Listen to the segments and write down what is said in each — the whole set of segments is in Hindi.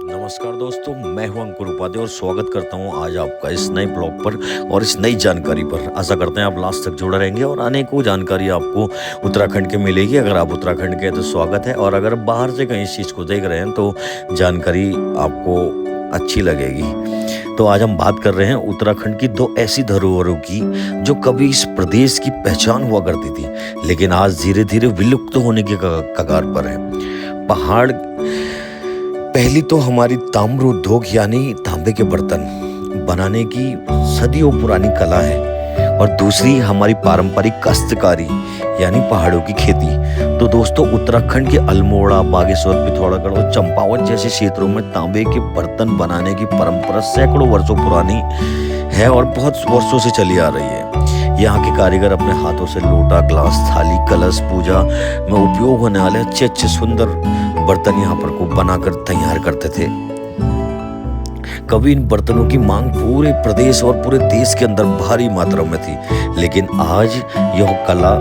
नमस्कार दोस्तों, मैं हूं अंकुर उपाध्याय और स्वागत करता हूं आज आपका इस नए ब्लॉग पर और इस नई जानकारी पर। आशा करते हैं आप लास्ट तक जुड़े रहेंगे और अनेकों जानकारी आपको उत्तराखंड के मिलेगी। अगर आप उत्तराखंड के हैं तो स्वागत है, और अगर बाहर से कहीं इस चीज़ को देख रहे हैं तो जानकारी आपको अच्छी लगेगी। तो आज हम बात कर रहे हैं उत्तराखंड की दो ऐसी धरोहरों की जो कभी इस प्रदेश की पहचान हुआ करती थी, लेकिन आज धीरे धीरे विलुप्त होने के कगार पर है। पहाड़ पहली तो हमारी ताम्र उद्योग यानी तांबे के बर्तन बनाने की सदियों पुरानी कला है, और दूसरी हमारी पारंपरिक काश्तकारी यानी पहाड़ों की खेती। तो दोस्तों, उत्तराखंड के अल्मोड़ा, बागेश्वर, पिथौरागढ़ और चंपावत जैसे क्षेत्रों में तांबे के बर्तन बनाने की परंपरा सैकड़ों वर्षों पुरानी है और बहुत वर्षों से चली आ रही है। यहाँ के कारीगर अपने हाथों से लोटा, ग्लास, थाली, कलश, पूजा में उपयोग होने वाले अच्छे अच्छे सुंदर बर्तन यहाँ पर को बनाकर तैयार करते थे। कभी इन बर्तनों की मांग पूरे प्रदेश और पूरे देश के अंदर भारी मात्रा में थी, लेकिन आज यह कला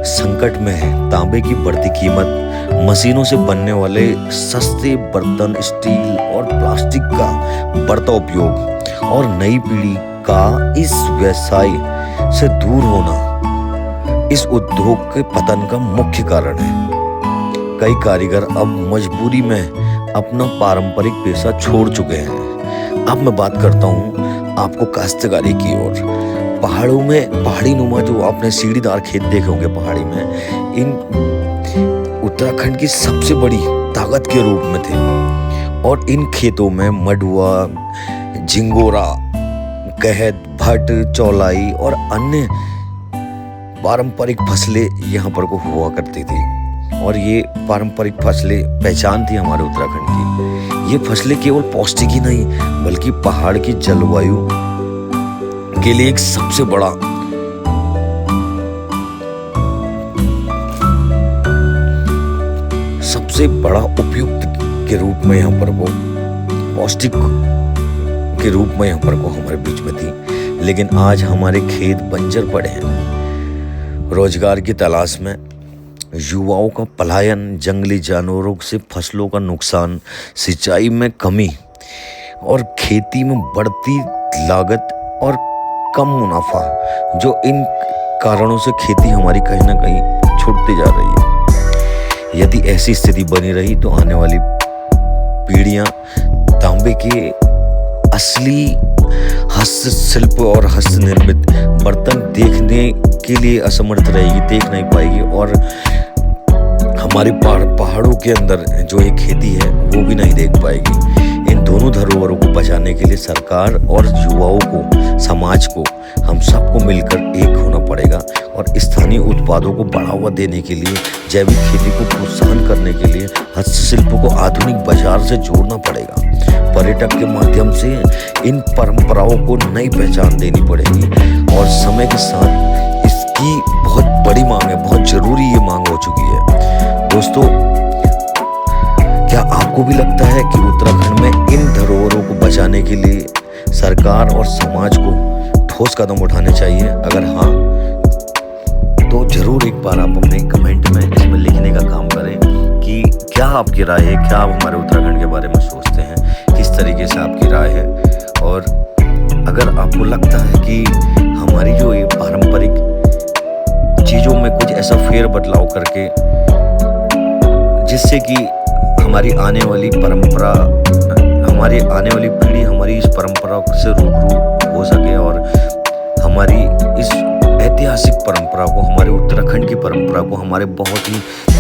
संकट में है। तांबे की बढ़ती कीमत, मशीनों से बनने वाले सस्ते बर्तन, स्टील और प्लास्टिक का बढ़ता उपयोग और नई पीढ़ी का इस व्यवसाय से दूर होना इस उद्योग के पतन का मुख्य कारण है। कई कारीगर अब मजबूरी में अपना पारंपरिक पेशा छोड़ चुके हैं। अब मैं बात करता हूँ आपको काश्तकारी की ओर। पहाड़ों में पहाड़ी नुमा जो आपने सीढ़ीदार खेत देखे होंगे पहाड़ी में, इन उत्तराखंड की सबसे बड़ी ताकत के रूप में थे, और इन खेतों में मडुआ, झिंगोरा, गहत, भट्ट, चौलाई और अन्य पारंपरिक फसलें यहाँ पर को हुआ करती थी, और ये पारंपरिक फसलें पहचान थी हमारे उत्तराखंड की। ये फसलें केवल पौष्टिक ही नहीं बल्कि पहाड़ की जलवायु के लिए एक सबसे बड़ा उपयुक्त के रूप में यहाँ पर वो पौष्टिक के रूप में यहाँ पर को हमारे बीच में थी। लेकिन आज हमारे खेत बंजर पड़े हैं। रोजगार की तलाश में युवाओं का पलायन, जंगली जानवरों से फसलों का नुकसान, सिंचाई में कमी और खेती में बढ़ती लागत और कम मुनाफा, जो इन कारणों से खेती हमारी कहीं ना कहीं छूटती जा रही है। यदि ऐसी स्थिति बनी रही तो आने वाली पीढ़ियां तांबे के असली हस्तशिल्प और हस्तनिर्मित बर्तन देखने के लिए असमर्थ रहेगी, देख नहीं पाएगी, और हमारे पहाड़ों के अंदर जो ये खेती है वो भी नहीं देख पाएगी। इन दोनों धरोहरों को बचाने के लिए सरकार और युवाओं को, समाज को, हम सबको मिलकर एक होना पड़ेगा, और स्थानीय उत्पादों को बढ़ावा देने के लिए, जैविक खेती को प्रोत्साहन करने के लिए हस्तशिल्प को आधुनिक बाजार से जोड़ना पड़ेगा। पर्यटक के माध्यम से इन परंपराओं को नई पहचान देनी पड़ेगी, और समय के साथ इसकी बहुत बड़ी मांग है, बहुत जरूरी ये मांग हो चुकी है। दोस्तों, क्या आपको भी लगता है कि उत्तराखंड में इन धरोहरों को बचाने के लिए सरकार और समाज को ठोस कदम उठाने चाहिए? अगर हाँ, तो जरूर एक बार आप अपने कमेंट में इसमें लिखने का काम करें कि क्या आपकी राय है, क्या आप हमारे उत्तराखंड के बारे में सोचते हैं, किस तरीके से आपकी राय है। और अगर आपको लगता है कि हमारी जो ये पारंपरिक चीज़ों में कुछ ऐसा फेर बदलाव करके जिससे कि हमारी आने वाली पीढ़ी हमारी इस परंपरा से रूबरू हो सके, और हमारी इस ऐतिहासिक परंपरा को, हमारे उत्तराखंड की परंपरा को, हमारे बहुत ही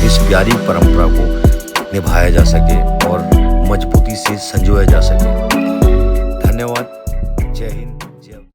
इस प्यारी परंपरा को निभाया जा सके, और